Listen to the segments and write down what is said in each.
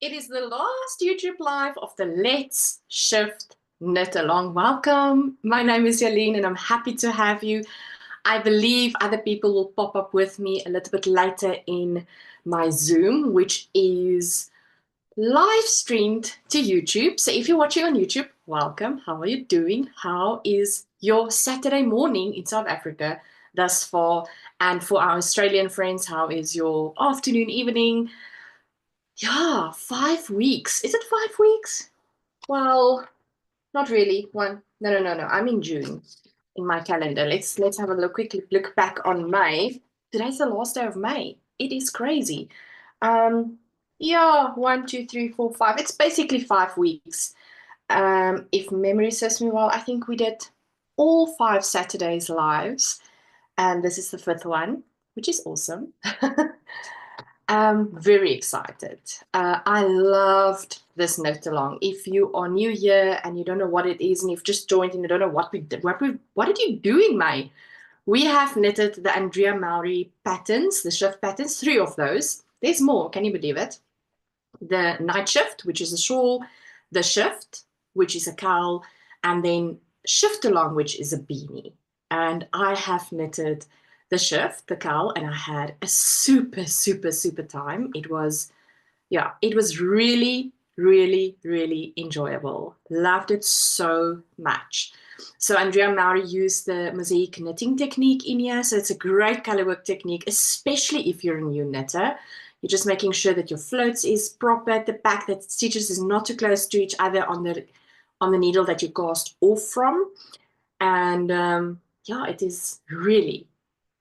It is the last YouTube live of the Let's Shift Knit Along. Welcome. My name is Yaline and I'm happy to have you. I believe other people will pop up with me a little bit later in my Zoom, which is live streamed to YouTube. So if you're watching on YouTube, welcome. How are you doing? How is your Saturday morning in South Africa thus far? And for our Australian friends, how is your afternoon, evening? Yeah, 5 weeks. Is it 5 weeks? Well, not really. One. No, no, no, no. I'm in June in my calendar. Let's have a quick look back on May. Today's the last day of May. It is crazy. Um, yeah, 1, 2, 3, 4, 5. It's basically 5 weeks. If memory serves me well, I think we did all 5 Saturdays lives, and this is the fifth one, which is awesome. I'm very excited. I loved this knit along. If you are new here and you don't know what it is, and you've just joined and you don't know what we did, what did you do in May? We have knitted the Andrea Mowry patterns, the shift patterns, 3 of those. There's more, can you believe it? The Nightshift, which is a shawl, the shift, which is a cowl, and then Shiftalong, which is a beanie. And I have knitted the shift, the cowl, and I had a super, super, super time. It was, yeah, it was really, really, really enjoyable. Loved it so much. So Andrea Mowry used the mosaic knitting technique in here. So it's a great colorwork technique, especially if you're a new knitter. You're just making sure that your floats is proper at the back, that stitches is not too close to each other on the needle that you cast off from. And yeah, it is really,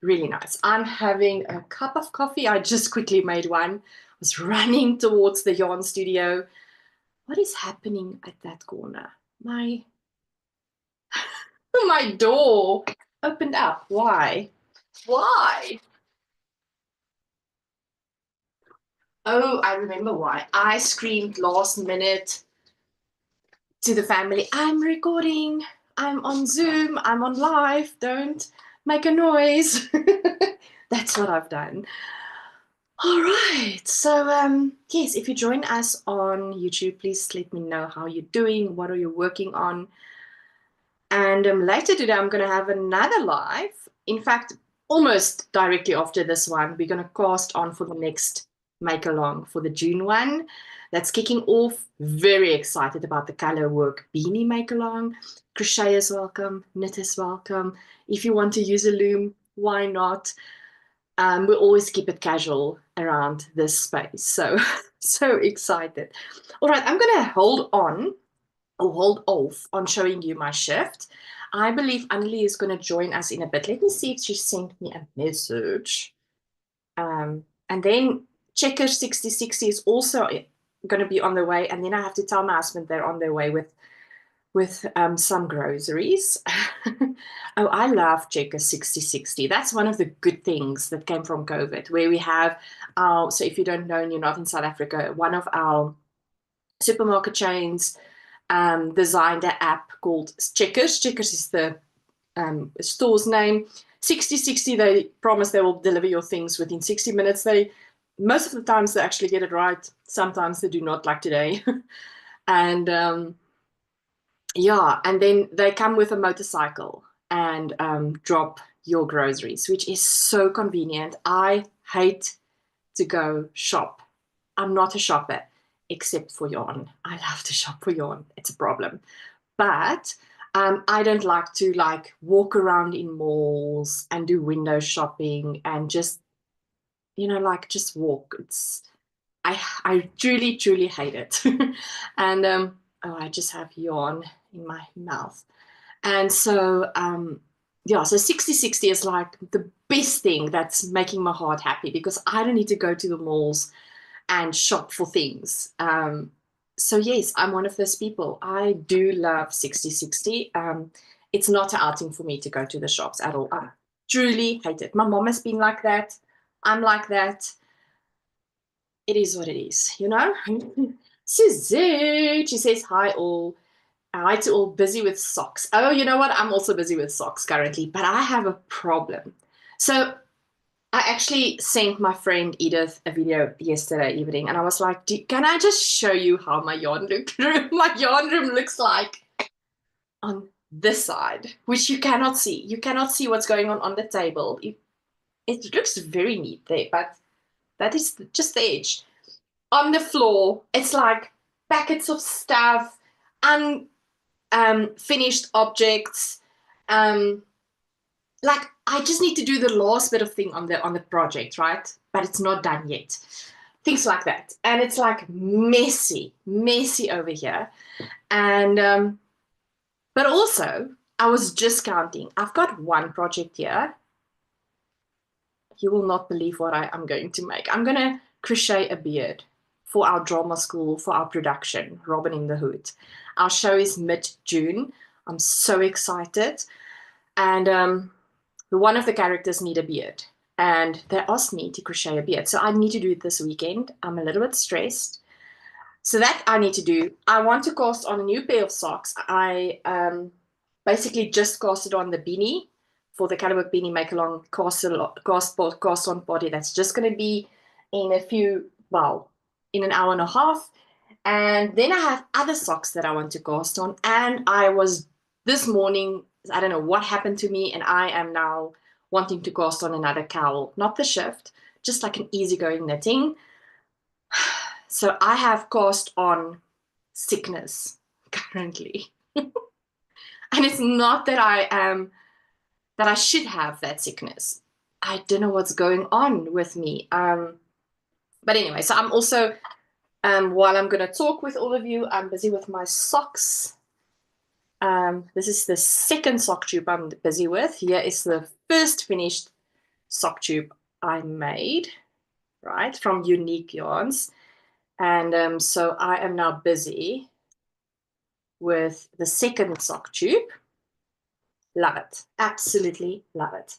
really nice. I'm having a cup of coffee. I just quickly made one. I was running towards the yarn studio. What is happening at that corner? My door opened up. Why? Why? Oh, I remember why. I screamed last minute to the family, I'm recording, I'm on Zoom, I'm on live, don't make a noise. That's what I've done. All right, so yes, if you join us on YouTube, please let me know how you're doing, what are you working on. And later today, I'm going to have another live. In fact, almost directly after this one, we're going to cast on for the next make along for the June one. That's kicking off. Very excited about the color work beanie make along. Crocheters welcome, knitters welcome. If you want to use a loom, why not? We always keep it casual around this space. So, so excited. All right, I'm going to hold on or hold off on showing you my shift. I believe Annelie is going to join us in a bit. Let me see if she sent me a message. And then Checker 6060 is also going to be on the way. And then I have to tell my husband they're on their way with some groceries. Oh, I love Checker 6060. That's one of the good things that came from COVID, where we have our, so if you don't know and you're not in South Africa, one of our supermarket chains designed an app called Checkers. Checkers is the store's name. 6060, they promise they will deliver your things within 60 minutes. Most of the times they actually get it right. Sometimes they do not, like today. And yeah, and then they come with a motorcycle and drop your groceries, which is so convenient. I hate to go shop. I'm not a shopper, except for yarn. I love to shop for yarn. It's a problem. But I don't like to walk around in malls and do window shopping and just, just walk. I truly, truly hate it. And oh, I just have yarn in my mouth. And so yeah, so 6060 is like the best thing that's making my heart happy because I don't need to go to the malls and shop for things. So yes, I'm one of those people. I do love 6060. It's not an outing for me to go to the shops at all. I truly hate it. My mom has been like that. I'm like that. It is what it is, you know? Suzette, she says, hi all. Hi to all, busy with socks. Oh, you know what? I'm also busy with socks currently, but I have a problem. So I actually sent my friend Edith a video yesterday evening, and I was like, can I just show you how my yarn my yarn room looks like on this side, which you cannot see. You cannot see what's going on the table. It looks very neat there, but that is just the edge. On the floor, it's like packets of stuff, finished objects. Like I just need to do the last bit of thing on the project, right? But it's not done yet. Things like that. And it's like messy, messy over here. And but also I was just counting. I've got one project here. You will not believe what I'm going to make. I'm gonna crochet a beard for our drama school, for our production, Robin in the Hood. Our show is mid-June. I'm so excited. And one of the characters need a beard. And they asked me to crochet a beard. So I need to do it this weekend. I'm a little bit stressed. So that I need to do. I want to cast on a new pair of socks. I basically just casted on the beanie for the Caliber Beanie Make Along cast on body. That's just going to be in in an hour and a half. And then I have other socks that I want to cast on. And I was this morning, I don't know what happened to me, and I am now wanting to cast on another cowl, not the shift, just like an easygoing knitting. So I have cast on sickness currently. And it's not that I should have that sickness. I don't know what's going on with me. But anyway, so I'm also, while I'm going to talk with all of you, I'm busy with my socks. This is the second sock tube I'm busy with. Here is the first finished sock tube I made, right, from Unique Yarns. And so I am now busy with the second sock tube. Love it. Absolutely love it.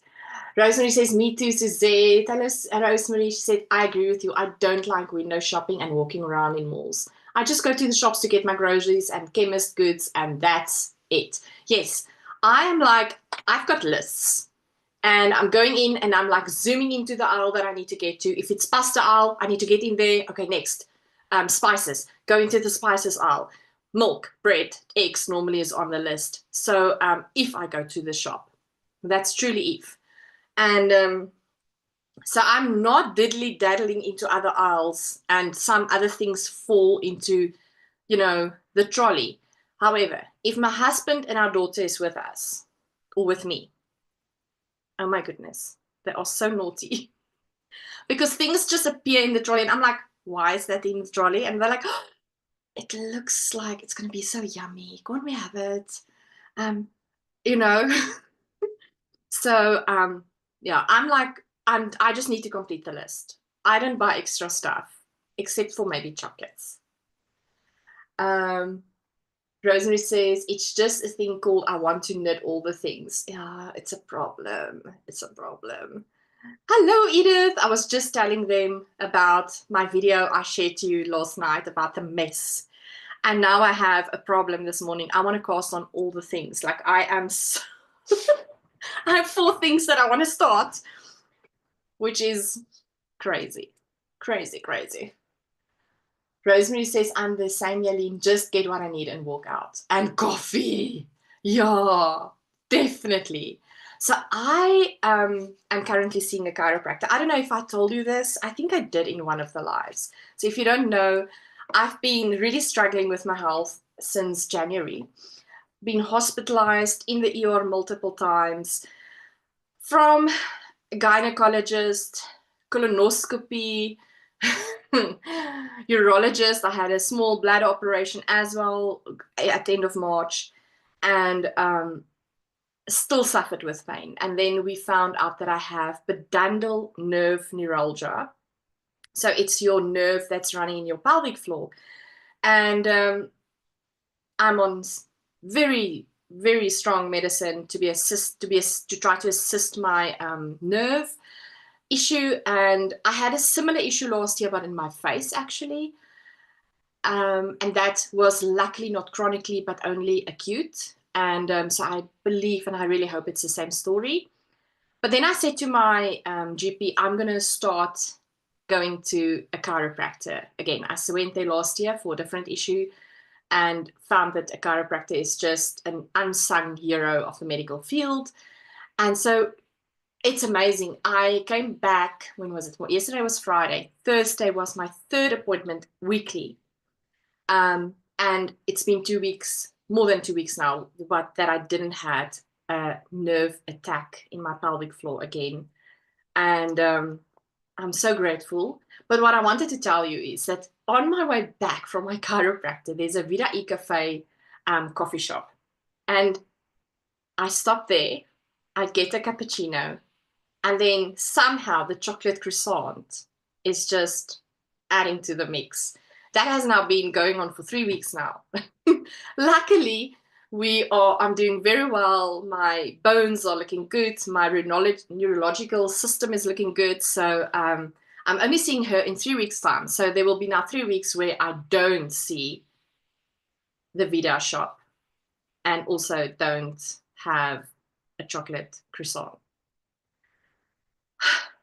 Rosemary says, me too, Suzette. Hello, Rosemary. She said, I agree with you. I don't like window shopping and walking around in malls. I just go to the shops to get my groceries and chemist goods, and that's it. Yes, I am like, I've got lists. And I'm going in and I'm like zooming into the aisle that I need to get to. If it's pasta aisle, I need to get in there. Okay, next. Spices. Go into the spices aisle. Milk, bread, eggs normally is on the list. So if I go to the shop, that's truly if. And so I'm not diddly daddling into other aisles, and some other things fall into, the trolley. However, if my husband and our daughter is with us or with me, oh my goodness, they are so naughty because things just appear in the trolley and I'm like, why is that in the trolley? And they're like, oh, it looks like it's going to be so yummy. Can't we have it? You know, so yeah, I'm like, I just need to complete the list. I don't buy extra stuff except for maybe chocolates. Rosemary says, it's just a thing called I want to knit all the things. Yeah, it's a problem. It's a problem. Hello, Edith. I was just telling them about my video I shared to you last night about the mess. And now I have a problem this morning. I want to cast on all the things. Like I am so I have 4 things that I want to start, which is crazy, crazy, crazy. Rosemary says, I'm the same, Yaline. Just get what I need and walk out. And coffee. Yeah, definitely. So I am currently seeing a chiropractor. I don't know if I told you this. I think I did in one of the lives. So if you don't know, I've been really struggling with my health since January. Been hospitalized in the ER multiple times, from a gynecologist, colonoscopy, urologist. I had a small bladder operation as well at the end of March, and still suffered with pain. And then we found out that I have pudendal nerve neuralgia. So it's your nerve that's running in your pelvic floor. And I'm on very, very strong medicine to try to assist my nerve issue. And I had a similar issue last year, but in my face actually. And that was luckily not chronically, but only acute. And so I believe, and I really hope it's the same story. But then I said to my GP, I'm going to start going to a chiropractor again. I went there last year for a different issue and found that a chiropractor is just an unsung hero of the medical field. And so it's amazing. I came back, when was it? Well, yesterday was Friday. Thursday was my third appointment weekly. And it's been 2 weeks, more than 2 weeks now, but that I didn't had a nerve attack in my pelvic floor again. And I'm so grateful. But what I wanted to tell you is that on my way back from my chiropractor, there's a Vida E Cafe coffee shop. And I stop there, I get a cappuccino, and then somehow the chocolate croissant is just adding to the mix. That has now been going on for 3 weeks now. Luckily, I'm doing very well. My bones are looking good. My neurological system is looking good. So I'm only seeing her in 3 weeks' time. So there will be now 3 weeks where I don't see the Vida shop and also don't have a chocolate croissant.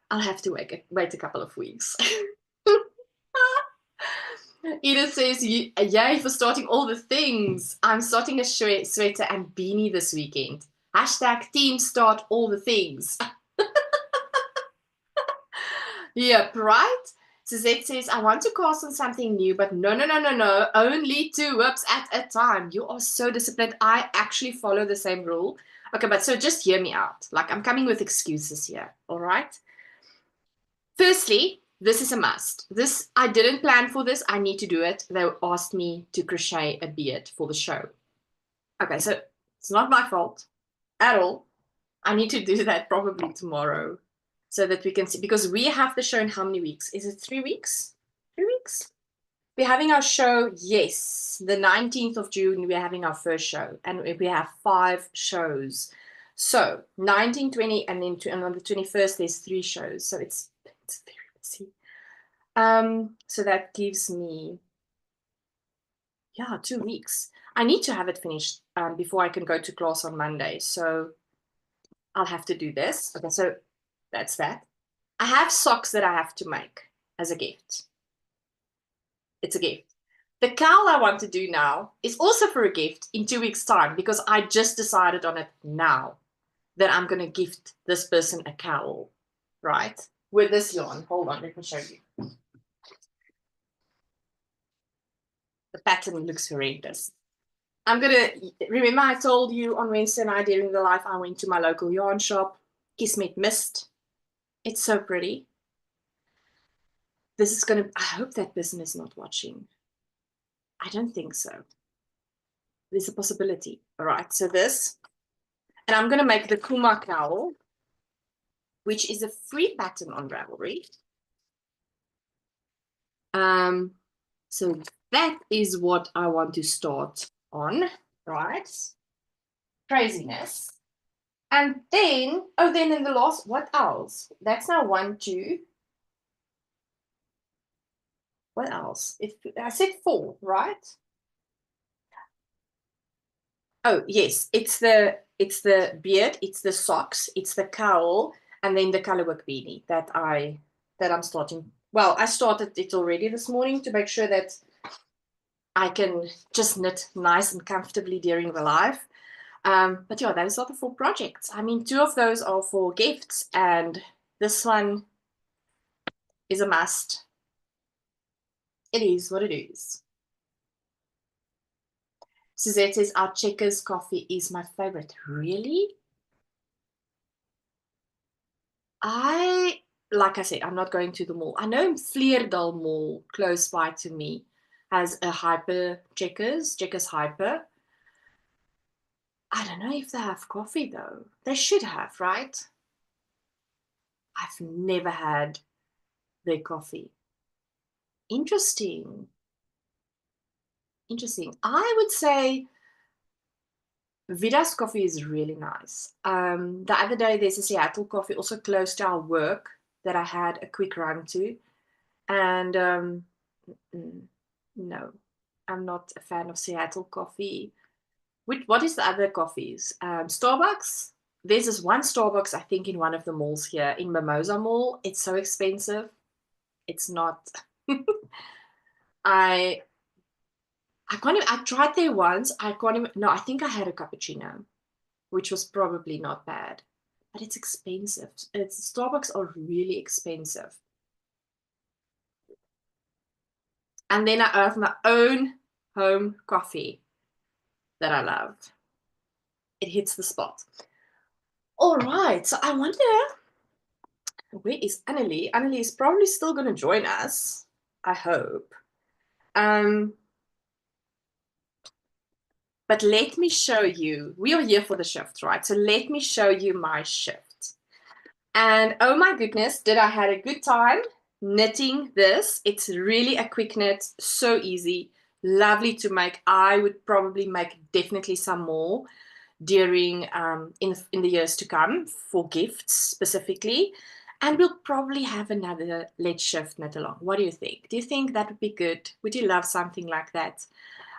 I'll have to wait a couple of weeks. Edith says, yay for starting all the things. I'm starting a sweater and beanie this weekend. Hashtag team start all the things. Yep, right? Suzette says, I want to cast on something new, but no. Only 2 whips at a time. You are so disciplined. I actually follow the same rule. Okay, but so just hear me out. Like, I'm coming with excuses here, all right? Firstly, this is a must. I didn't plan for this. I need to do it. They asked me to crochet a beard for the show. Okay, so it's not my fault at all. I need to do that probably tomorrow so that we can see, because we have the show in how many weeks? Is it 3 weeks? 3 weeks? We're having our show, yes, the 19th of June, we're having our first show, and we have 5 shows. So 19, 20, and then on the 21st, there's 3 shows. So it's very busy. So that gives me, 2 weeks. I need to have it finished before I can go to class on Monday. So I'll have to do this. Okay, so that's that. I have socks that I have to make as a gift. It's a gift. The cowl I want to do now is also for a gift in 2 weeks' time, because I just decided on it now that I'm going to gift this person a cowl, right? With this yarn. Hold on, let me show you. The pattern looks horrendous. Remember I told you on Wednesday night during the live, I went to my local yarn shop, Kismet Mist. It's so pretty. I hope that person is not watching. I don't think so. There's a possibility. All right, so this, and I'm going to make the Kuma cowl, which is a free pattern on Ravelry. So that is what I want to start on, right? Craziness. And then, then in the last, what else? That's now 1, 2. What else? I said 4, right? Oh, yes. It's the beard, it's the socks, it's the cowl, and then the colorwork beanie that I'm starting. Well, I started it already this morning to make sure that I can just knit nice and comfortably during the live. But yeah, those are the 4 projects. I mean, 2 of those are for gifts, and this one is a must. It is what it is. Suzette says, our Checkers coffee is my favorite. Really? Like I said, I'm not going to the mall. I know Vleerdal Mall, close by to me, has a hyper Checkers hyper. I don't know if they have coffee though. They should have, right? I've never had their coffee. Interesting. I would say Vida's coffee is really nice. The other day, there's a Seattle coffee also close to our work that I had a quick run to. And no, I'm not a fan of Seattle coffee. What is the other coffees? Starbucks? there's this one Starbucks, I think, in one of the malls here in Mimosa Mall. It's so expensive. It's not. I can't even, I tried there once. I can't even, no, I think I had a cappuccino, which was probably not bad, but it's expensive. Starbucks are really expensive. And then I have my own home coffee that I love. It hits the spot. All right, so I wonder, where is Annelie? Annelie is probably still going to join us, I hope. But let me show you, we are here for the shift, right? So let me show you my shift. And oh my goodness, did I had a good time knitting this. It's really a quick knit, so easy, lovely to make. I would probably make definitely some more during in the years to come for gifts specifically. And we'll probably have another Let's Shift knit along. What do you think? Do you think that would be good? Would you love something like that?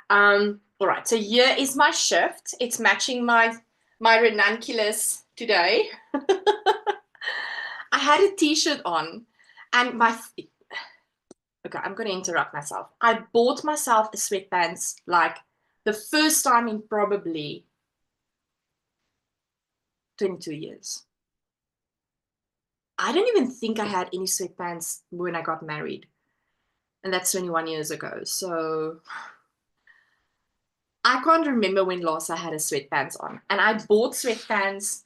All right, so here is my shift. It's matching my ranunculus today. I had a t-shirt on and okay, I'm going to interrupt myself. I bought myself a sweatpants like the first time in probably 22 years. I don't even think I had any sweatpants when I got married. And that's 21 years ago. So I can't remember when last I had a sweatpants on. And I bought sweatpants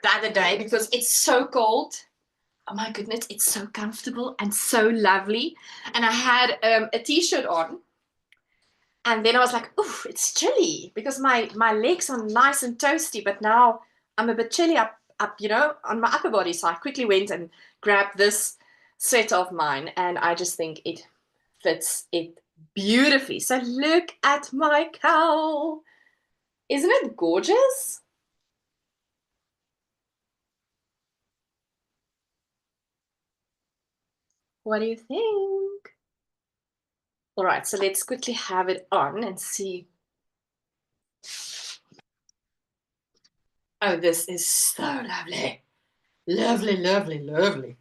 the other day because it's so cold. Oh my goodness, it's so comfortable and so lovely. And I had a t-shirt on. And then I was like, ooh, it's chilly because my legs are nice and toasty, but now I'm a bit chilly up, on my upper body. So I quickly went and grabbed this sweater of mine, and I just think it fits it beautifully. So look at my cowl. Isn't it gorgeous? What do you think? All right, so let's quickly have it on and see. Oh, this is so lovely. Lovely, lovely, lovely.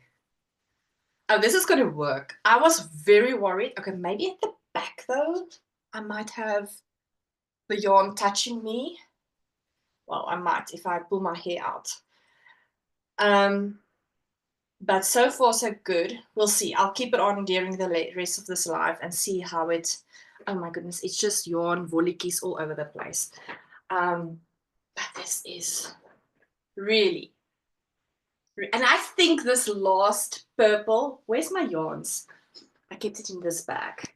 Oh, this is going to work. I was very worried. Okay, maybe at the back though, I might have the yarn touching me. Well, I might if I pull my hair out. But so far so good. We'll see. I'll keep it on during the rest of this live and see how it. Oh my goodness, it's just yarn wollikies all over the place. But this is really. And I think this last purple. Where's my yarns? I kept it in this bag.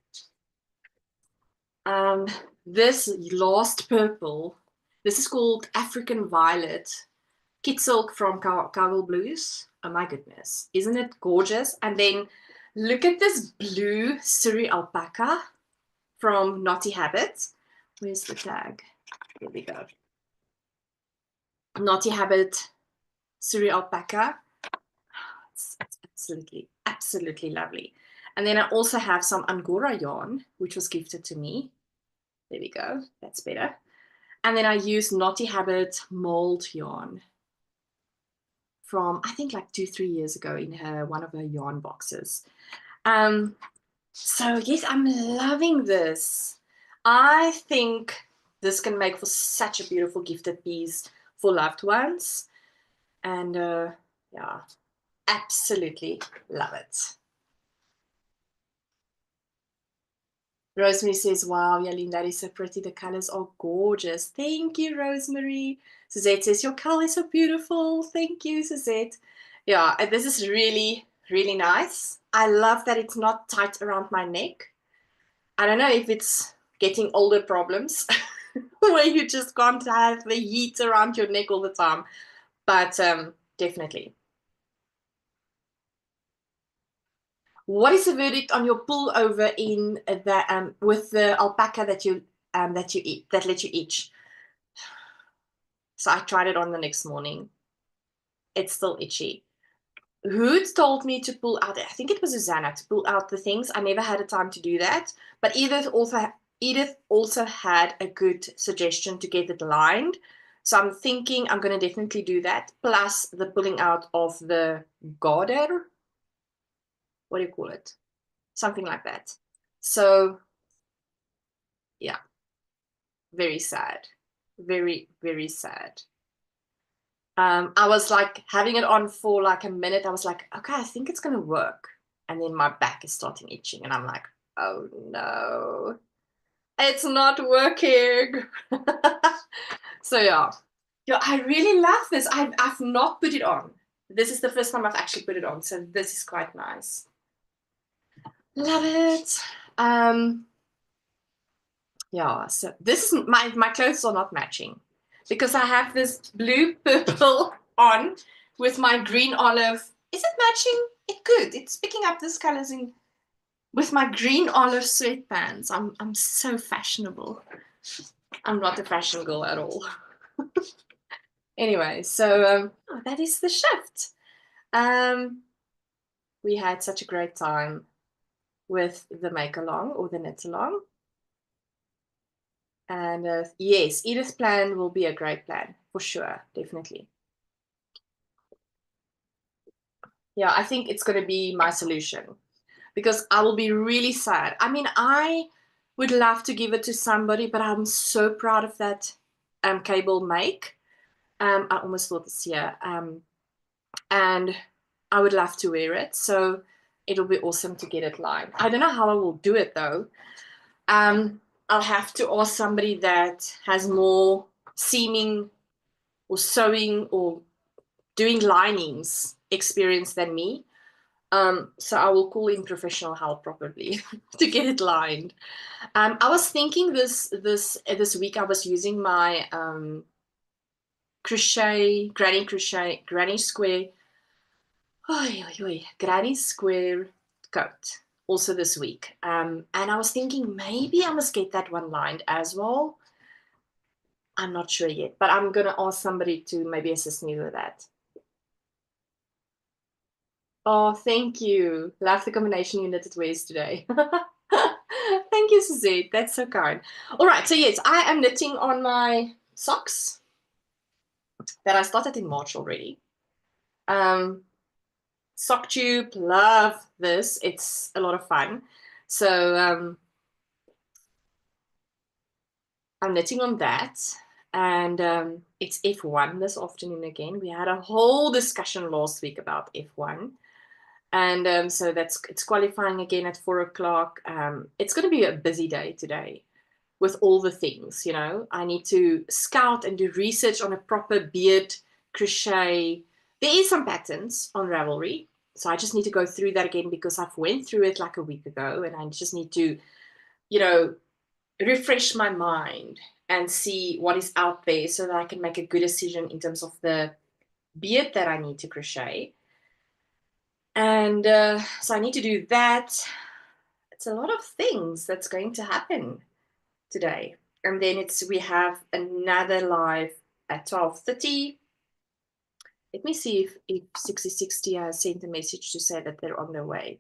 This last purple, this is called African Violet, Kit Silk from Cowl Blues. Oh my goodness, isn't it gorgeous? And then look at this blue Suri alpaca from Knotty Habit. Where's the tag? Here we go. Knotty Habit Suri alpaca. It's absolutely, absolutely lovely. And then I also have some Angora yarn, which was gifted to me. There we go. That's better. And then I use Knotty Habit mold yarn from, I think, like 2-3 years ago in one of her yarn boxes. So yes, I'm loving this. I think this can make for such a beautiful gifted piece for loved ones. And yeah, absolutely love it. Rosemary says, wow, Yaline, that is so pretty. The colors are gorgeous. Thank you, Rosemary. Suzette says, your color is so beautiful. Thank you, Suzette. Yeah, this is really, really nice. I love that it's not tight around my neck. I don't know if it's getting older problems where you just can't have the heat around your neck all the time. But definitely. What is the verdict on your pullover in the with the alpaca that you let you itch? So I tried it on the next morning. It's still itchy. Hood told me to pull out, I think it was Susanna, to pull out the things. I never had a time to do that. But Edith also had a good suggestion to get it lined. So I'm thinking I'm going to definitely do that, plus the pulling out of the garter. What do you call it? Something like that. So yeah, very sad. Very, very sad. I was like having it on for like a minute. I was like, okay, I think it's going to work. And then my back is starting itching. And I'm like, oh no, it's not working. So yeah. Yeah, I really love this. I've not put it on. This is the first time I've actually put it on. So this is quite nice. Love it. Yeah, so this is my clothes are not matching because I have this blue purple on with my green olive. Is it matching? It could. It's picking up this colors in with my green olive sweatpants. I'm so fashionable. I'm not a fashion girl at all. Anyway, so oh, that is the shift. We had such a great time with the make along or the knit along. And yes, Edith's plan will be a great plan for sure, definitely. Yeah, I think it's going to be my solution because I will be really sad. I mean, I would love to give it to somebody, but I'm so proud of that cable make. I almost thought this year. And I would love to wear it. So it'll be awesome to get it lined. I don't know how I will do it though. I'll have to ask somebody that has more seaming or sewing or doing linings experience than me. So I will call in professional help probably to get it lined. I was thinking this week I was using my granny square granny square coat also this week. And I was thinking maybe I must get that one lined as well. I'm not sure yet, but I'm gonna ask somebody to maybe assist me with that. Oh, thank you. Love the combination you knitted ways today. Thank you, Suzette. That's so kind. All right, so yes, I am knitting on my socks that I started in March already. Sock tube, love this. It's a lot of fun. So I'm knitting on that. And it's F1 this afternoon again. We had a whole discussion last week about F1. And so it's qualifying again at 4 o'clock. It's going to be a busy day today with all the things, you know. I need to scout and do research on a proper beard crochet. There is some patterns on Ravelry. So I just need to go through that again because I've went through it like a week ago and I just need to, you know, refresh my mind and see what is out there so that I can make a good decision in terms of the beard that I need to crochet. And so I need to do that. It's a lot of things that's going to happen today. And then we have another live at 12:30. Let me see if 6060 has sent a message to say that they're on their way.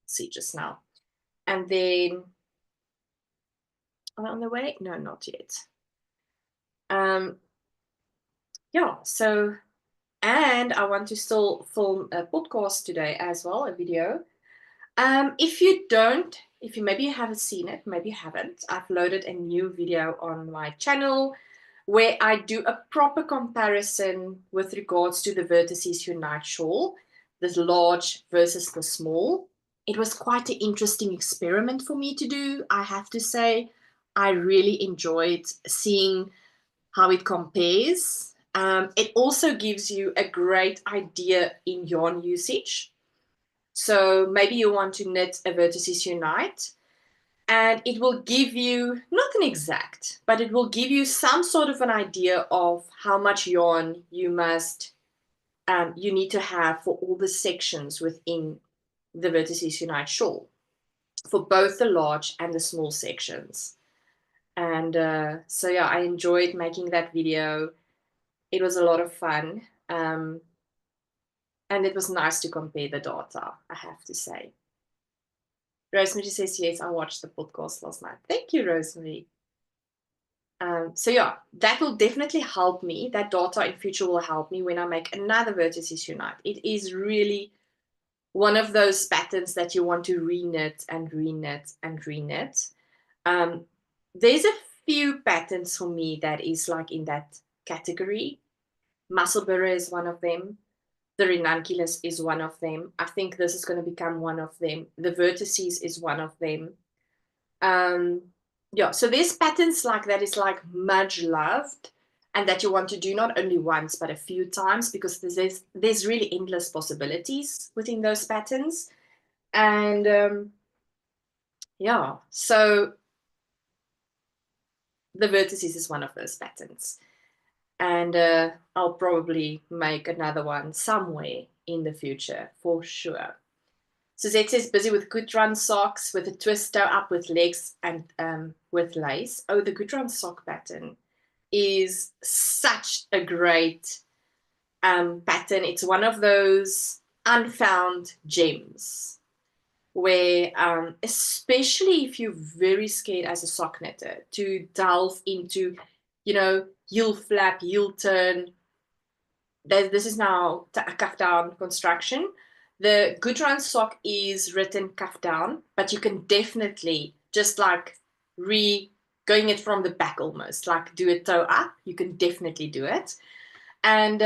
See just now. And then, are they on their way? No, not yet. Yeah, so, and I want to still film a podcast today as well, a video. If you maybe haven't seen it, maybe you haven't, I've loaded a new video on my channel where I do a proper comparison with regards to the Vertices Unite shawl, this large versus the small. It was quite an interesting experiment for me to do, I have to say. I really enjoyed seeing how it compares. It also gives you a great idea in yarn usage. So maybe you want to knit a Vertices Unite, and it will give you, not an exact, but it will give you some sort of an idea of how much yarn you need to have for all the sections within the Vertices Unite shawl, for both the large and the small sections. And so yeah, I enjoyed making that video. It was a lot of fun. And it was nice to compare the data, I have to say. Rosemary says, yes, I watched the podcast last night. Thank you, Rosemary. So yeah, that will definitely help me. That data in future will help me when I make another Vertices Unite. It is really one of those patterns that you want to reknit and reknit and reknit. There's a few patterns for me that is like in that category. Muscle Burra is one of them. The Ranunculus is one of them. I think this is going to become one of them. The Vertices is one of them. Yeah, so there's patterns like that is like much loved and that you want to do not only once but a few times, because there's really endless possibilities within those patterns. And yeah, so the Vertices is one of those patterns. And I'll probably make another one somewhere in the future for sure. Suzette says, busy with good run socks with a twist toe up with legs and with lace. Oh, the good run sock pattern is such a great pattern. It's one of those unfound gems where, especially if you're very scared as a sock knitter to delve into, heel flap, heel turn. This is now a cuff down construction. The good run sock is written cuff down, but you can definitely just like going it from the back almost, like do a toe up. You can definitely do it. And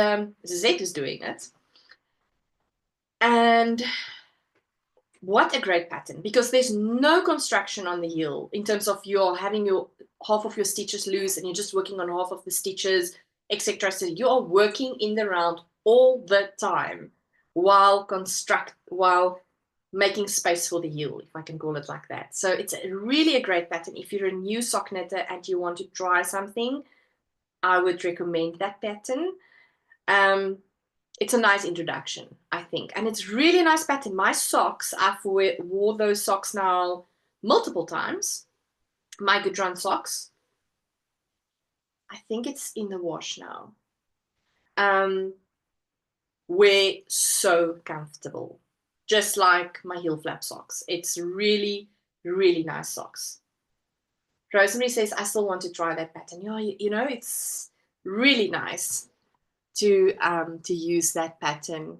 Zet is doing it. And what a great pattern, because there's no construction on the heel in terms of you're having your half of your stitches loose and you're just working on half of the stitches, etc. So you are working in the round all the time while making space for the heel, if I can call it like that. So it's really a great pattern. If you're a new sock knitter and you want to try something, I would recommend that pattern. It's a nice introduction, I think. And it's really a nice pattern. My socks, I've wore those socks now multiple times. My good run socks. I think it's in the wash now. We're so comfortable. Just like my heel flap socks. It's really, really nice socks. Rosemary says, I still want to try that pattern. Yeah, it's really nice to use that pattern.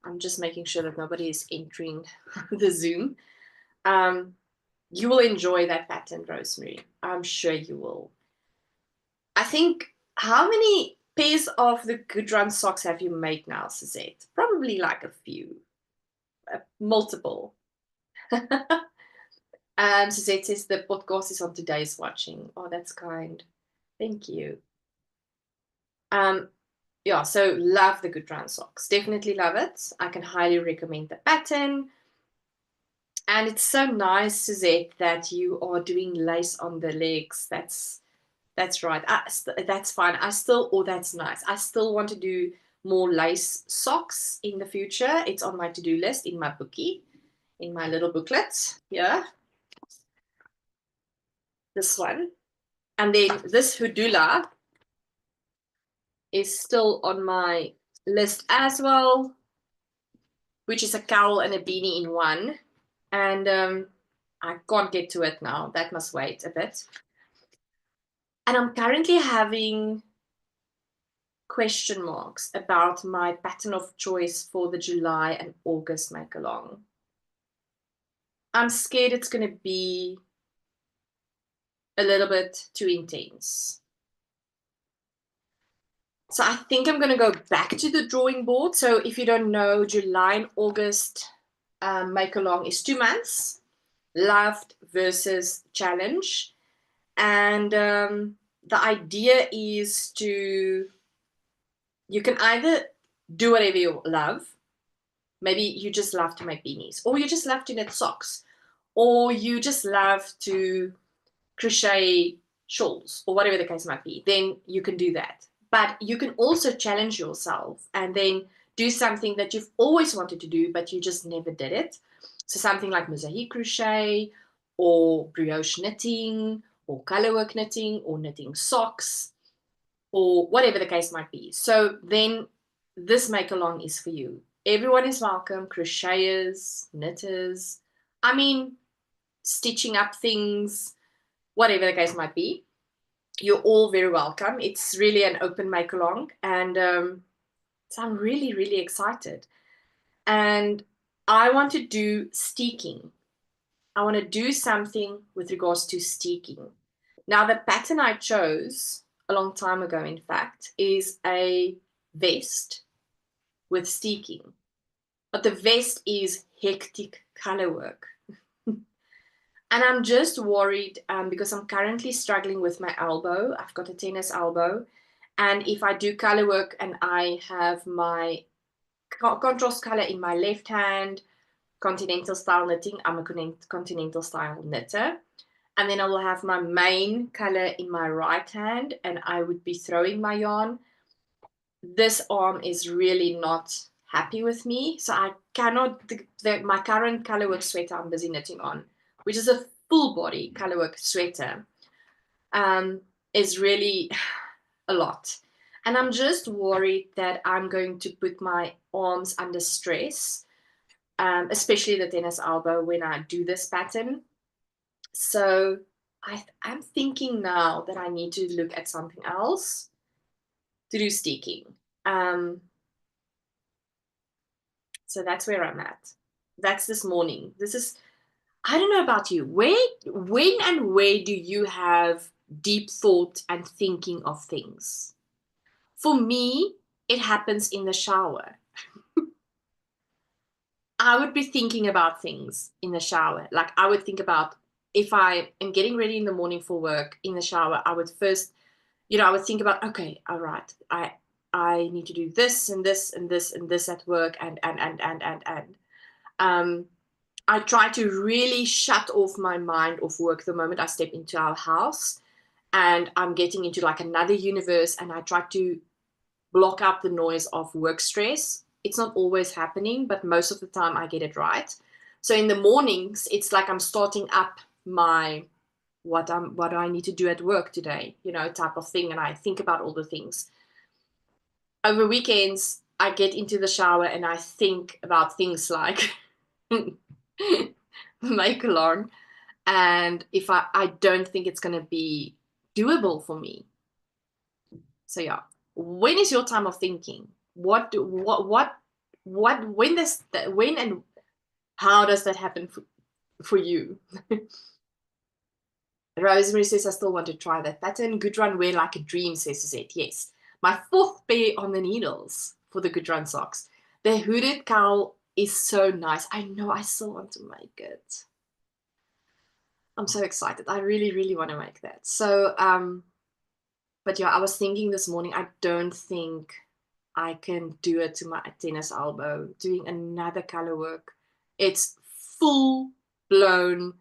I'm just making sure that nobody is entering the Zoom. You will enjoy that pattern, Rosemary. I'm sure you will. I think, how many pairs of the Good Run socks have you made now, Suzette? Probably like a few, multiple. Suzette says the podcast is on today's watching. Oh, that's kind. Thank you. Yeah, so love the Good Run socks. Definitely love it. I can highly recommend the pattern. And it's so nice, Suzette, that you are doing lace on the legs. That's right. That's fine. That's nice. I still want to do more lace socks in the future. It's on my to-do list in my bookie, in my little booklet. Yeah. This one. And then this Hudula is still on my list as well, which is a cowl and a beanie in one. And I can't get to it now. That must wait a bit. And I'm currently having question marks about my pattern of choice for the July and August make along. I'm scared it's going to be a little bit too intense. So I think I'm going to go back to the drawing board. So if you don't know, July and August make along is 2 months, loved versus challenge. And the idea is you can either do whatever you love. Maybe you just love to make beanies, or you just love to knit socks, or you just love to crochet shawls, or whatever the case might be. Then you can do that. But you can also challenge yourself and then do something that you've always wanted to do, but you just never did it. So something like mosaic crochet, or brioche knitting, or colorwork knitting, or knitting socks, or whatever the case might be. So then this make along is for you. Everyone is welcome, crocheters, knitters. I mean, stitching up things, whatever the case might be, you're all very welcome. It's really an open make along, and so I'm really, really excited. And I want to do steeking. I want to do something with regards to steeking. Now, the pattern I chose a long time ago, in fact, is a vest with steeking. But the vest is hectic color work. And I'm just worried because I'm currently struggling with my elbow. I've got a tennis elbow. And if I do color work and I have my contrast color in my left hand, continental style knitting, I'm a continental style knitter. And then I will have my main color in my right hand and I would be throwing my yarn. This arm is really not happy with me. So I cannot, my current colorwork sweater I'm busy knitting on, which is a full body colorwork sweater, is really a lot. And I'm just worried that I'm going to put my arms under stress, especially the tennis elbow when I do this pattern. So I'm thinking now that I need to look at something else to do steeking. So that's where I'm at. That's this morning. This is, I don't know about you. When and where do you have deep thought and thinking of things? For me, it happens in the shower. I would be thinking about things in the shower. Like I would think about if I am getting ready in the morning for work in the shower, I would first, I would think about, okay, all right, I need to do this and this and this and this at work and. I try to really shut off my mind of work the moment I step into our house and I'm getting into like another universe and I try to block out the noise of work stress. It's not always happening, but most of the time I get it right. So in the mornings, it's like I'm starting up my what I need to do at work today, type of thing, and I think about all the things. Over weekends, I get into the shower and I think about things like make along, and if I don't think it's going to be doable for me. So yeah, when is your time of thinking? When and how does that happen for you? Rosemary says, I still want to try that pattern. Good Run Wear Like a Dream, says Suzette. Yes. My 4th pair on the needles for the Good Run socks. The hooded cowl is so nice. I know, I still want to make it. I'm so excited. I really, really want to make that. So, but yeah, I was thinking this morning, I don't think I can do it to my tennis elbow, doing another color work. It's full blown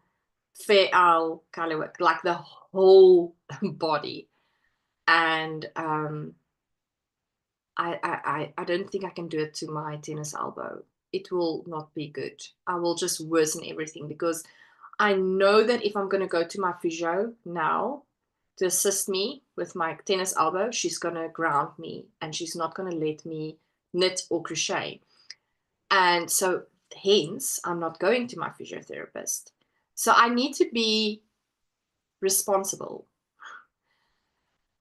fair owl color work, like the whole body. And I don't think I can do it to my tennis elbow. It will not be good. I will just worsen everything because I know that if I'm going to go to my physio now to assist me with my tennis elbow, she's going to ground me and she's not going to let me knit or crochet. And so hence, I'm not going to my physiotherapist. So I need to be responsible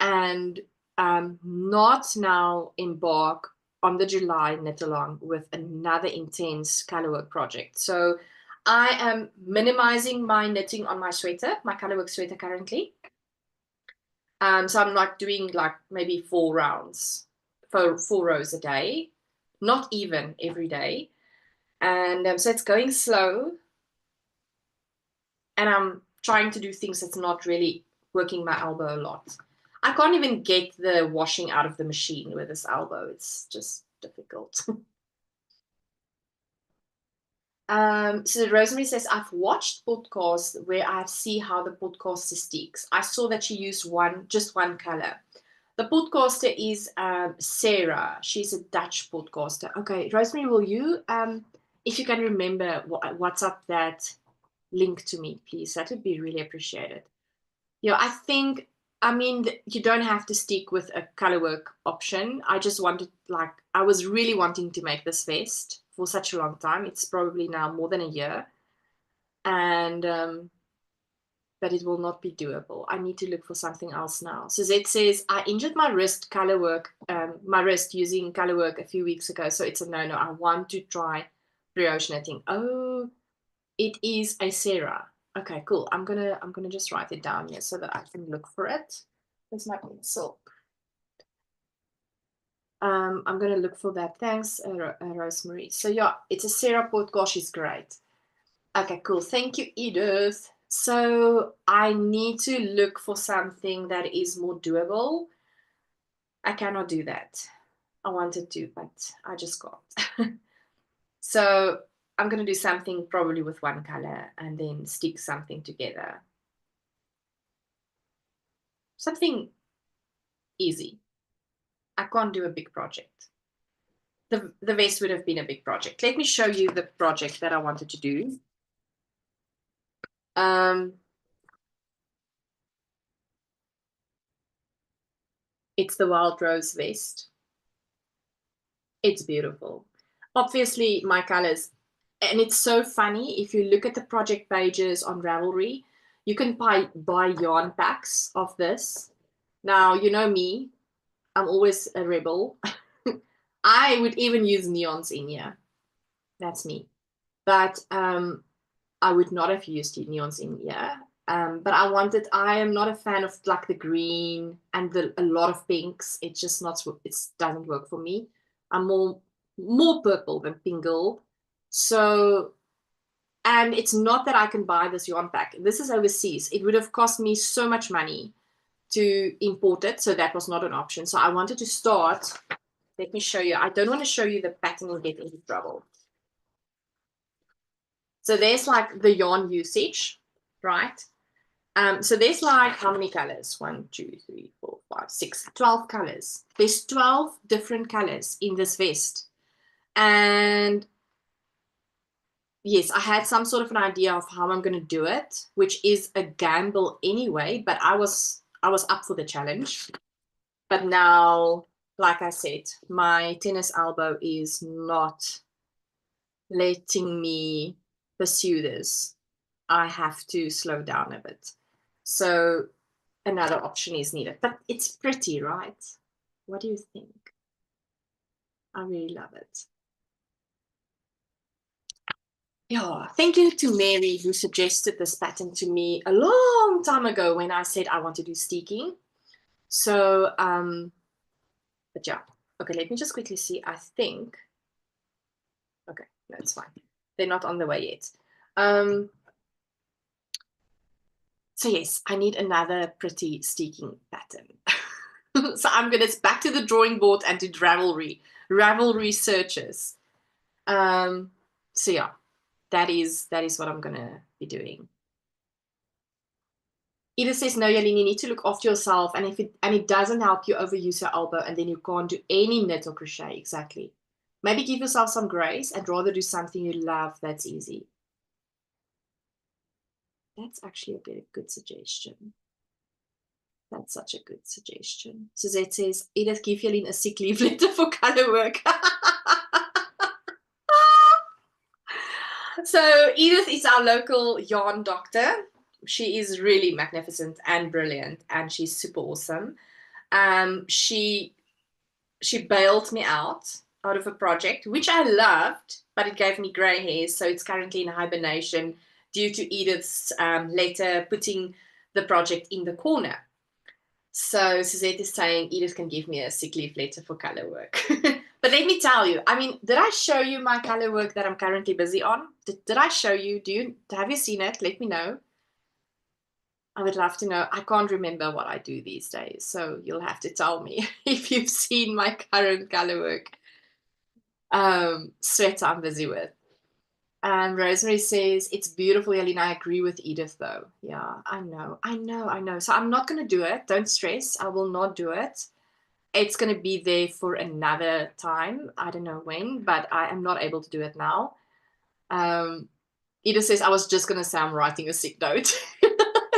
and not now embark on the July knit along with another intense colorwork project. So I am minimizing my knitting on my sweater, my colorwork sweater currently. So I'm like doing like maybe 4 rounds, four rows a day, not even every day. And so it's going slow. And I'm trying to do things that's not really working my elbow a lot. I can't even get the washing out of the machine with this elbow. It's just difficult. So Rosemary says, I've watched podcasts where I see how the podcaster sticks. I saw that she used just one color. The podcaster is Sarah. She's a Dutch podcaster. Okay, Rosemary, will you, if you can remember, WhatsApp that link to me, please? That would be really appreciated. Yeah, I mean, you don't have to stick with a colorwork option. I just wanted, I was really wanting to make this vest for such a long time. It's probably now more than a year. And but it will not be doable. I need to look for something else now. So Zed says, I injured my wrist using color work a few weeks ago, so it's a no-no. I want to try brioche knitting. Oh, it is a Sarah. Okay, cool. I'm gonna just write it down here so that I can look for it. Where's my pencil? I'm gonna look for that. Thanks, Rosemary. So yeah, it's a Sarah Port. Gosh, she's great. Okay, cool. Thank you, Edith. So I need to look for something that is more doable. I cannot do that. I wanted to, but I just can't. So I'm going to do something probably with one color and then stick something together. Something easy. I can't do a big project. The vest would have been a big project. Let me show you the project that I wanted to do. It's the Wild Rose vest. It's beautiful. Obviously, my colors, and it's so funny, if you look at the project pages on Ravelry, you can buy yarn packs of this. Now, you know me, I'm always a rebel. I would even use neons in here. That's me. But I would not have used neons in here. But I am not a fan of like the green and a lot of pinks. It's just not, it doesn't work for me. I'm more purple than pink gold. So, and it's not that I can buy this yarn pack. This is overseas. It would have cost me so much money to import it. So that was not an option. So I wanted to start. Let me show you. I don't want to show you the pattern and get into trouble. So there's like the yarn usage, right? So there's like how many colors? 1, 2, 3, 4, 5, 6, 12 colors. There's 12 different colors in this vest. And yes, I had some sort of an idea of how I'm going to do it, which is a gamble anyway, but I was up for the challenge. But now, like I said, my tennis elbow is not letting me pursue this. I have to slow down a bit. So another option is needed, but it's pretty, right? What do you think? I really love it. Yeah, thank you to Mary who suggested this pattern to me a long time ago when I said I want to do steeking. So, but yeah, okay, let me just quickly see. I think, okay, no, it's fine. They're not on the way yet. So yes, I need another pretty steeking pattern. So I'm gonna back to the drawing board and to Ravelry searches. So yeah, that is what I'm gonna be doing. Edith says, no, Yelene, you need to look after yourself, and if it doesn't help you, overuse your elbow, and then you can't do any knit or crochet. Exactly. Maybe give yourself some grace and rather do something you love that's easy. That's actually a very good suggestion. That's such a good suggestion. Suzette says, Edith, give Yelene a sick leave letter for color work. So Edith is our local yarn doctor. She is really magnificent and brilliant, and she's super awesome. She bailed me out of a project, which I loved, but it gave me gray hairs, so it's currently in hibernation due to Edith's letter putting the project in the corner. So Suzette is saying Edith can give me a sick leave letter for color work. But let me tell you, I mean, did I show you my color work that I'm currently busy on? Did I show you? Have you seen it? Let me know. I would love to know. I can't remember what I do these days, so you'll have to tell me if you've seen my current color work sweater I'm busy with. Rosemary says, it's beautiful, Yelena. I agree with Edith, though. Yeah, I know. So I'm not going to do it. Don't stress. I will not do it. It's going to be there for another time. I don't know when, but I am not able to do it now. Edith says, I was just going to say I'm writing a sick note.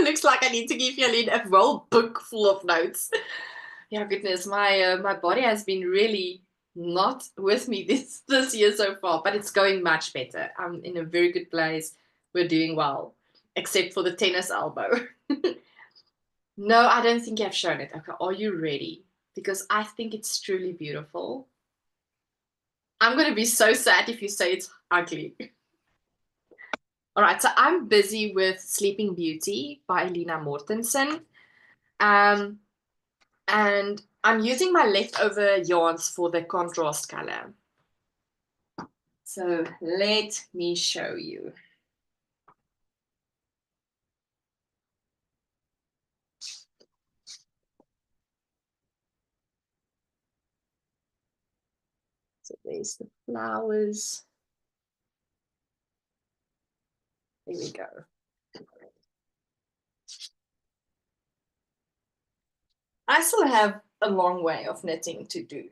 Looks like I need to give Yelena a whole book full of notes. Yeah, goodness, my body has been really not with me this year so far, but it's going much better. I'm in a very good place. We're doing well. except for the tennis elbow. No, I don't think you have shown it. Okay, are you ready? Because I think it's truly beautiful. I'm going to be so sad if you say it's ugly. All right, so I'm busy with Sleeping Beauty by Lena Mortensen. And I'm using my leftover yarns for the contrast color. So let me show you. So there's the flowers. There we go. I still have a long way of knitting to do.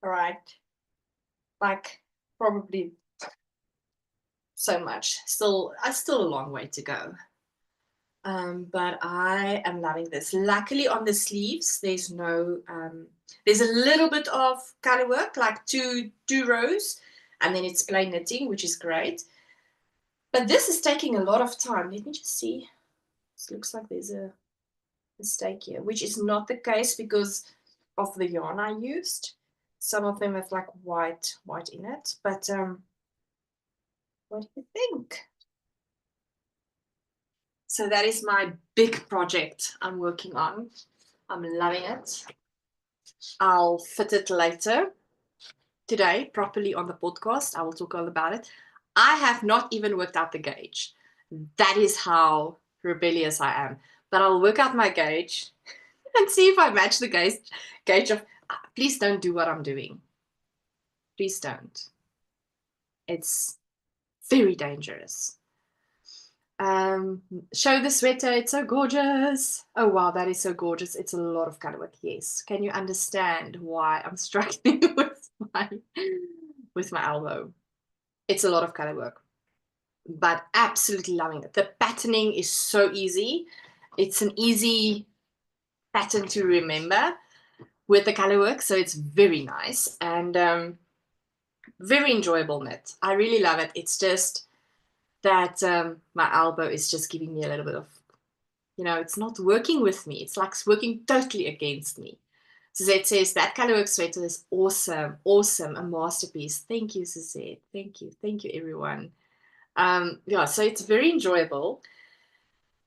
All right. Like probably so much. Still a long way to go. But I am loving this. Luckily on the sleeves, there's no, there's a little bit of color work, like two rows, and then it's plain knitting, which is great. But this is taking a lot of time. Let me just see. This looks like there's a mistake here, which is not the case because of the yarn I used. Some of them have like white in it, but what do you think? So that is my big project I'm working on. I'm loving it. I'll fit it later today properly on the podcast. I will talk all about it. I have not even worked out the gauge. That is how rebellious I am. But I'll work out my gauge and see if I match the gauge of, please don't do what I'm doing. Please don't. It's very dangerous. Show the sweater. It's so gorgeous. Oh, wow, that is so gorgeous. It's a lot of color work. Yes. Can you understand why I'm struggling with my elbow? It's a lot of color work, but absolutely loving it. The patterning is so easy. It's an easy pattern to remember with the color work, so it's very nice and very enjoyable knit. I really love it. It's just that my elbow is just giving me a little bit of, it's not working with me. It's like working totally against me. Suzette says that colorwork sweater is awesome, awesome, a masterpiece. Thank you, Suzette. Thank you, everyone. Yeah, so it's very enjoyable,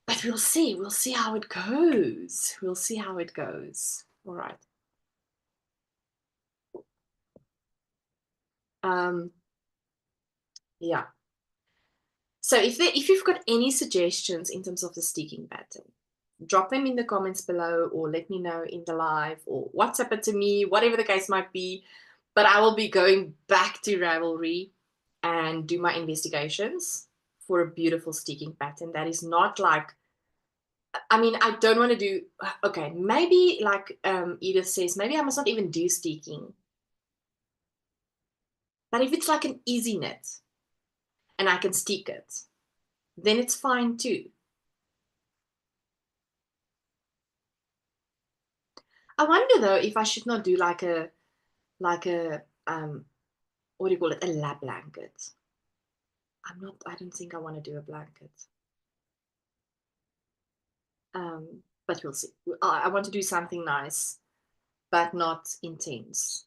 but we'll see how it goes. We'll see how it goes. All right. Yeah. So if you've got any suggestions in terms of the sticking pattern, drop them in the comments below or let me know in the live or WhatsApp it to me, whatever the case might be. But I will be going back to Ravelry and do my investigations for a beautiful sticking pattern that is not like, I mean, I don't want to do, okay, maybe like Edith says, maybe I must not even do sticking. But if it's like an easy knit and I can stick it, then it's fine too. I wonder though if I should not do like a what do you call it, a lap blanket. I don't think I want to do a blanket. But we'll see. I want to do something nice, but not intense.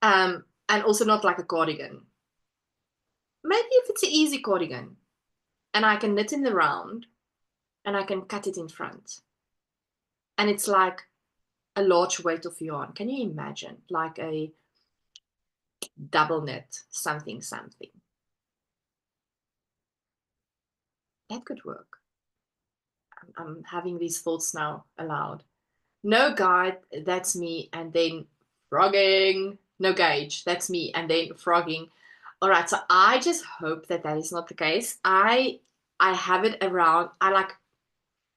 And also not like a cardigan. Maybe if it's an easy cardigan and I can knit in the round and I can cut it in front. And it's like a large weight of yarn. Can you imagine? Like a double knit, something. That could work. I'm having these thoughts now aloud. No guide, that's me, and then frogging. No gauge, that's me, and then frogging. All right, so I just hope that that is not the case. I have it around. I like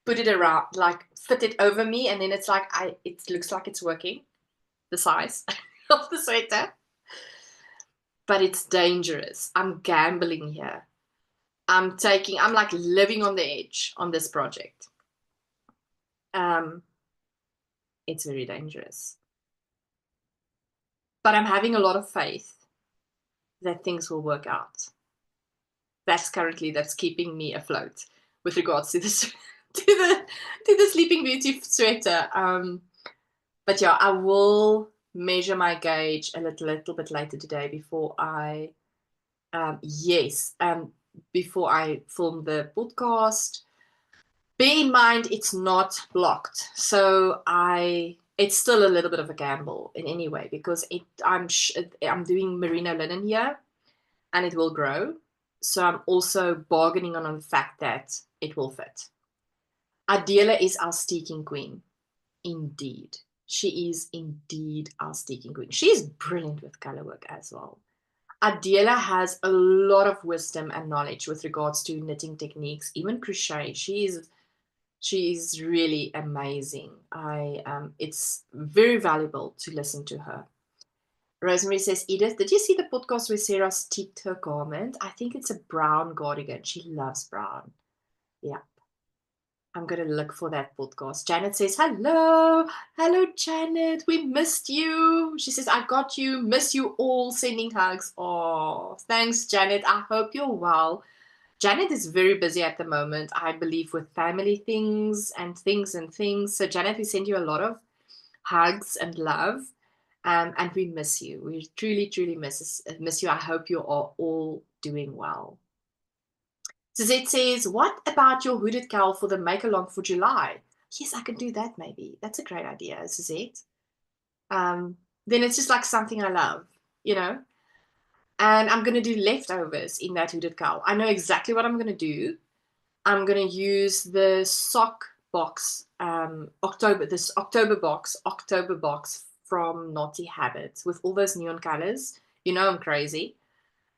put it around, like fit it over me, and then it's like it looks like it's working, the size of the sweater. But it's dangerous. I'm gambling here. I'm like living on the edge on this project. It's very dangerous. But I'm having a lot of faith that things will work out. that's keeping me afloat with regards to this to the Sleeping Beauty sweater. But yeah, I will measure my gauge a little bit later today before I before I film the podcast. Bear in mind it's not blocked, so it's still a little bit of a gamble in any way, because I'm doing merino linen here and it will grow. So I'm also bargaining on the fact that it will fit. Adela is our steeking queen. Indeed. She is indeed our steeking queen. She is brilliant with color work as well. Adela has a lot of wisdom and knowledge with regards to knitting techniques, even crochet. She is really amazing. It's very valuable to listen to her. Rosemary says, Edith, did you see the podcast where Sarah steeped her garment? I think it's a brown cardigan. She loves brown. Yeah. I'm going to look for that podcast. Janet says, hello. Hello, Janet. We missed you. She says, I got you. Miss you all. Sending hugs. Oh, thanks, Janet. I hope you're well. Janet is very busy at the moment, I believe, with family things and things and things. So, Janet, we send you a lot of hugs and love. And we miss you. We truly, truly miss you. I hope you are all doing well. Suzette says, what about your hooded cowl for the make-along for July? Yes, I can do that maybe. That's a great idea, Suzette. Then it's just like something I love, you know? And I'm going to do leftovers in that hooded cowl. I know exactly what I'm going to do. I'm going to use the sock box, October box from Naughty Habits with all those neon colors. You know I'm crazy.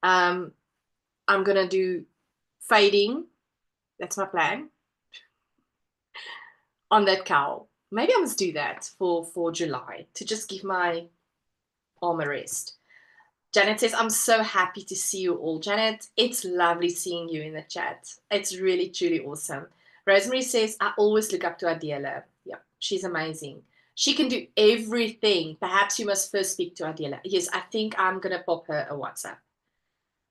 I'm going to do fading. That's my plan. On that cowl. Maybe I must do that for July to just give my arm a rest. Janet says, I'm so happy to see you all. Janet, it's lovely seeing you in the chat. It's really, truly awesome. Rosemary says, I always look up to Adela. Yeah, she's amazing. She can do everything. Perhaps you must first speak to Adela. Yes, I think I'm going to pop her a WhatsApp.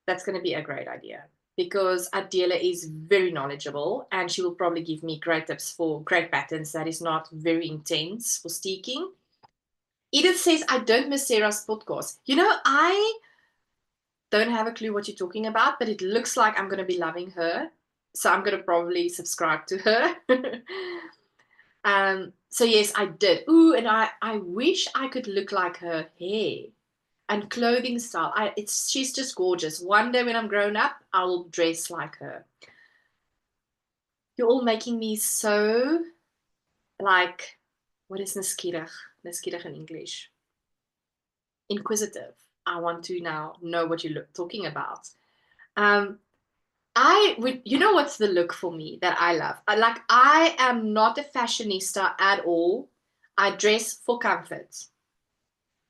That's going to be a great idea, because Adela is very knowledgeable and she will probably give me great tips for great patterns that is not very intense for steeking. Edith says, I don't miss Sarah's podcast. You know, I don't have a clue what you're talking about, but it looks like I'm going to be loving her. So I'm going to probably subscribe to her. So yes, I did. Ooh, and I wish I could look like her hair and clothing style. She's just gorgeous. One day when I'm grown up, I will dress like her. You're all making me so, like, what is nuskierig? Nuskierig in English. Inquisitive. I want to now know what you're talking about. You know what's the look for me that I love? I am not a fashionista at all. I dress for comfort.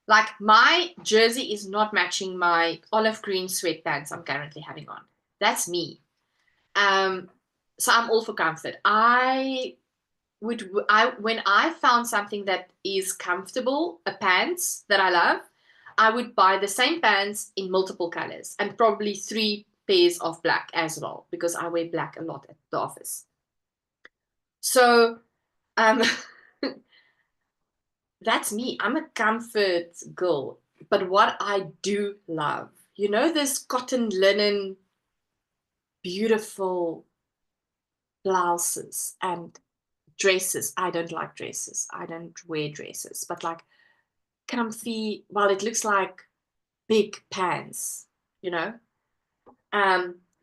Like, my jersey is not matching my olive green sweatpants I'm currently having on. That's me. So I'm all for comfort. When I found something that is comfortable, a pants that I love, I would buy the same pants in multiple colors and probably 3 pairs of black as well, because I wear black a lot at the office. So that's me. I'm a comfort girl. But what I do love, you know, this cotton linen, beautiful blouses and dresses. I don't like dresses. I don't wear dresses. But like comfy, well, it looks like big pants, you know?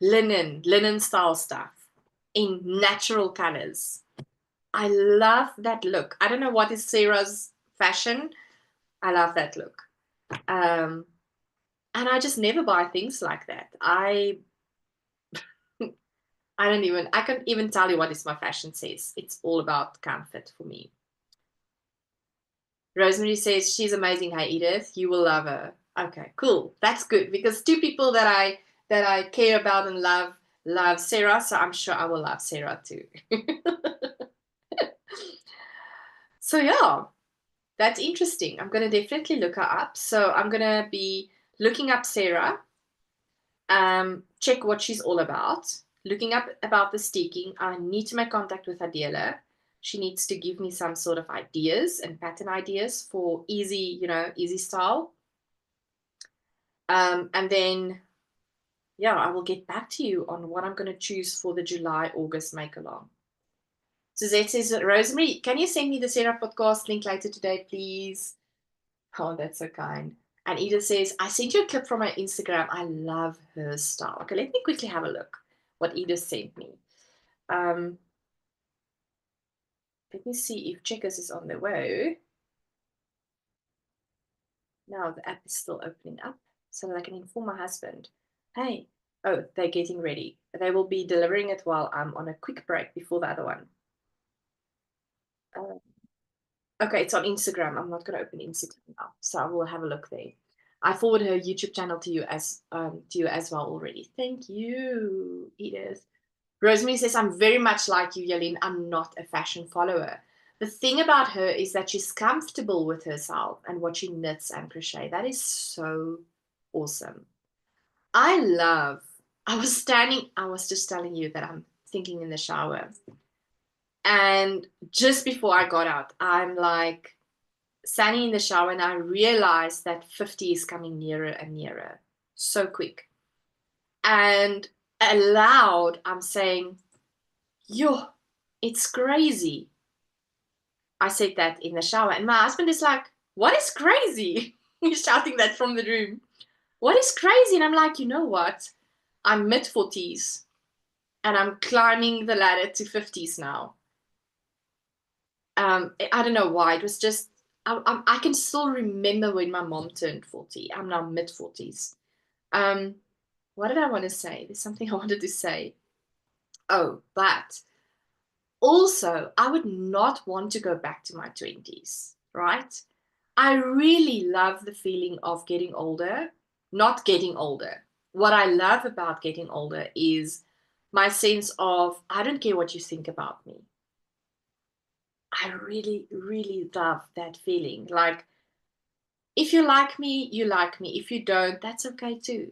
Linen style stuff in natural colors. I love that look. I don't know what is Sarah's fashion. I love that look. And I just never buy things like that. I can't even tell you what is my fashion says. It's all about comfort for me. Rosemary says, she's amazing. Hey, Edith, you will love her. Okay, cool. That's good, because 2 people that I care about and love Sarah, so I'm sure I will love Sarah too. So yeah, that's interesting. I'm going to definitely look her up. So I'm going to be looking up Sarah. check what she's all about, looking up about the sticking. I need to make contact with her dealer. She needs to give me some sort of ideas and pattern ideas for easy, easy style. And then, yeah, I will get back to you on what I'm going to choose for the July-August make-along. Suzette says, Rosemary, can you send me the Sarah podcast link later today, please? Oh, that's so kind. And Edith says, I sent you a clip from my Instagram. I love her style. Okay, let me quickly have a look what Edith sent me. Let me see if Checkers is on the way. Now the app is still opening up so that I can inform my husband. Hey, oh, they're getting ready. They will be delivering it while I'm on a quick break before the other one. Okay, it's on Instagram. I'm not going to open Instagram now, so I will have a look there. I forward her YouTube channel to you as well already. Thank you, Edith. Rosemary says, I'm very much like you, Yelene. I'm not a fashion follower. The thing about her is that she's comfortable with herself and what she knits and crochet. That is so awesome. I was just telling you that I'm thinking in the shower. And just before I got out, I'm like standing in the shower and I realized that 50 is coming nearer and nearer. So quick. And aloud, I'm saying, yo, it's crazy. I said that in the shower. And my husband is like, what is crazy? He's shouting that from the room. What is crazy? And I'm like, you know what? I'm mid-40s and I'm climbing the ladder to 50s now. I don't know why. It was just, I can still remember when my mom turned 40. I'm now mid-40s. What did I want to say? There's something I wanted to say. Oh, but also, I would not want to go back to my 20s, right? I really love the feeling of getting older, not getting older. What I love about getting older is my sense of, I don't care what you think about me. I really, really love that feeling. Like, if you like me, you like me. If you don't, that's okay too,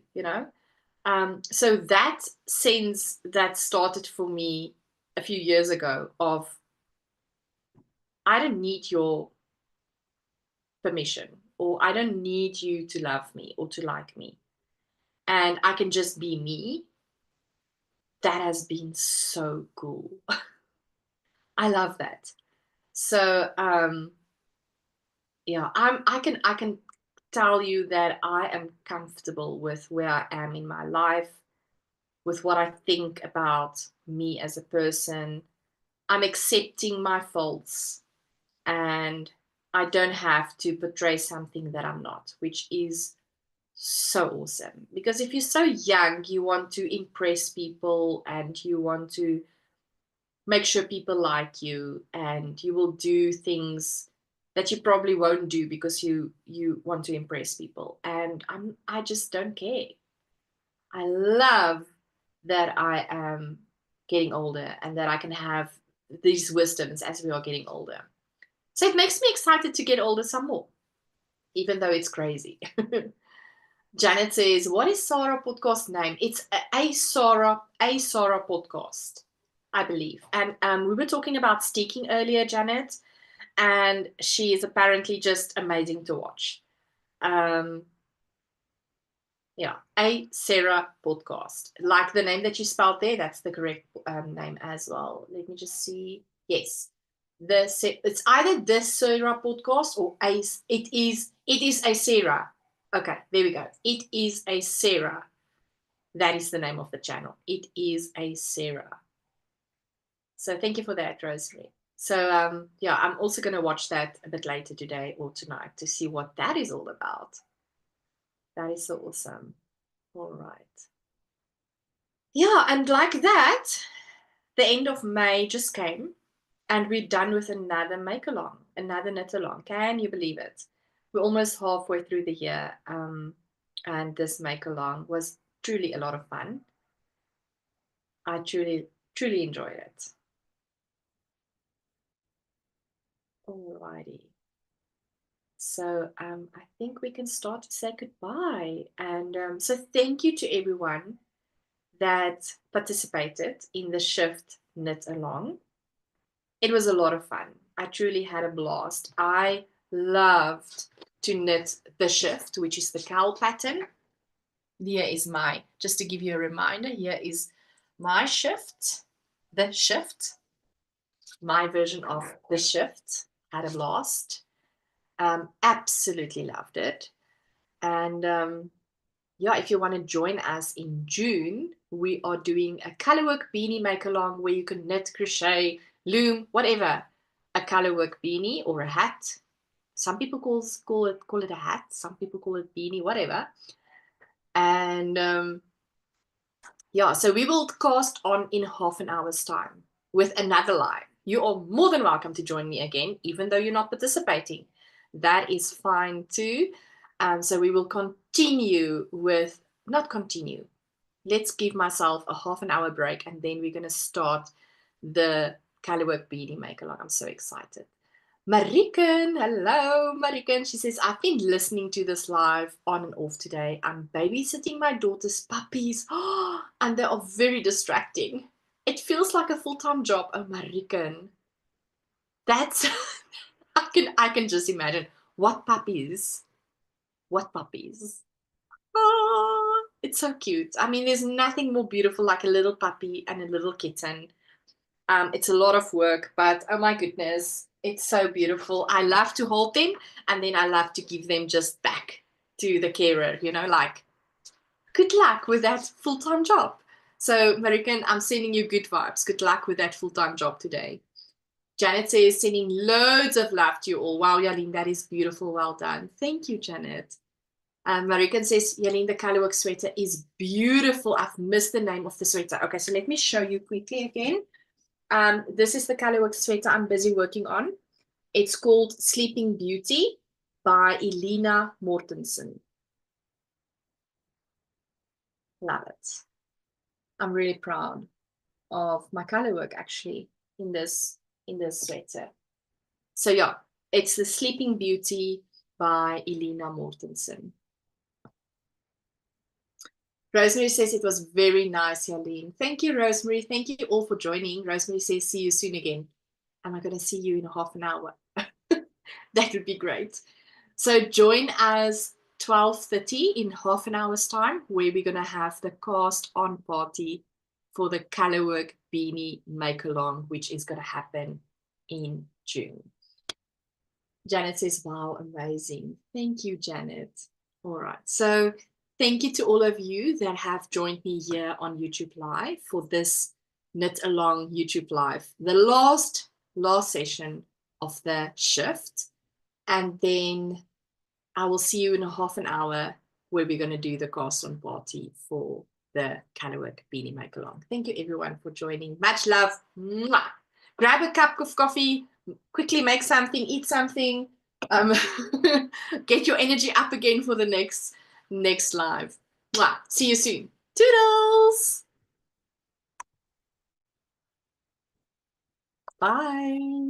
So that sense that started for me a few years ago of, I don't need your permission, or I don't need you to love me or to like me. And I can just be me. That has been so cool. I love that. So yeah, I can tell you that I am comfortable with where I am in my life, with what I think about me as a person. I'm accepting my faults, and I don't have to portray something that I'm not, which is so awesome. Because if you're so young, you want to impress people and you want to make sure people like you, and you will do things that you probably won't do because you want to impress people. And I just don't care. I love that I am getting older and that I can have these wisdoms as we are getting older. So it makes me excited to get older some more, even though it's crazy. Janet says, what is Sarah podcast name? It's a Sarah podcast, I believe. And we were talking about sticking earlier, Janet, and she is apparently just amazing to watch. Yeah, a Sarah podcast. Like the name that you spelled there, that's the correct name as well. Let me just see. Yes. It's either the Sarah podcast or it is a Sarah. Okay, there we go. It is a Sarah. That is the name of the channel. It is a Sarah. So thank you for that, Rosemary. So yeah, I'm also going to watch that a bit later today or tonight to see what that is all about. That is so awesome. All right. Yeah, and like that, the end of May just came and we're done with another make-along, another knit-along. Can you believe it? We're almost halfway through the year, and this make-along was truly a lot of fun. I truly, truly enjoyed it. Alrighty. So I think we can start to say goodbye. And so thank you to everyone that participated in the shift knit along. It was a lot of fun. I truly had a blast. I loved to knit the shift, which is the cowl pattern. Here is my, just to give you a reminder, here is my shift, the shift, my version of the shift. Had a blast. Absolutely loved it. And yeah, if you want to join us in June, we are doing a colorwork beanie make along where you can knit, crochet, loom, whatever, a colorwork beanie or a hat. Some people call it a hat. Some people call it beanie, whatever. And yeah, so we will cast on in half an hour's time with another live. You are more than welcome to join me again, even though you're not participating. That is fine too. So we will continue with, not continue. Let's give myself a half an hour break and then we're going to start the colorwork beanie make along. I'm so excited. Mariken, hello, Mariken. She says, I've been listening to this live on and off today. I'm babysitting my daughter's puppies, and they are very distracting. It feels like a full-time job. Oh, Mariken. That's, I can just imagine. What puppies? What puppies? Oh, it's so cute. I mean, there's nothing more beautiful like a little puppy and a little kitten. It's a lot of work, but oh my goodness, it's so beautiful. I love to hold them and then I love to give them just back to the carer, you know, like good luck with that full-time job. So Mariken, I'm sending you good vibes. Good luck with that full-time job today. Janet says, sending loads of love to you all. Wow, Yaline, that is beautiful. Well done. Thank you, Janet. Mariken says, Yaline, the colorwork sweater is beautiful. I've missed the name of the sweater. Okay, so let me show you quickly again. This is the colorwork sweater I'm busy working on. It's called Sleeping Beauty by Elina Mortensen. Love it. I'm really proud of my colorwork actually in this sweater. So yeah, it's the Sleeping Beauty by Elina Mortensen. Rosemary says it was very nice, Yaline. Thank you, Rosemary. Thank you all for joining. Rosemary says, see you soon again. Am I going to see you in half an hour? That would be great. So join us 12:30 in half an hour's time, where we're going to have the cast on party for the colorwork beanie make along, which is going to happen in June. Janet says, wow, amazing. Thank you, Janet. All right. So thank you to all of you that have joined me here on YouTube Live for this Knit Along YouTube Live, the last session of the shift. And then I will see you in a half an hour where we're going to do the cast on party for the colorwork beanie make along. Thank you everyone for joining. Much love. Mwah. Grab a cup of coffee, quickly make something, eat something, get your energy up again for the next live. Mwah. See you soon. Toodles. Bye.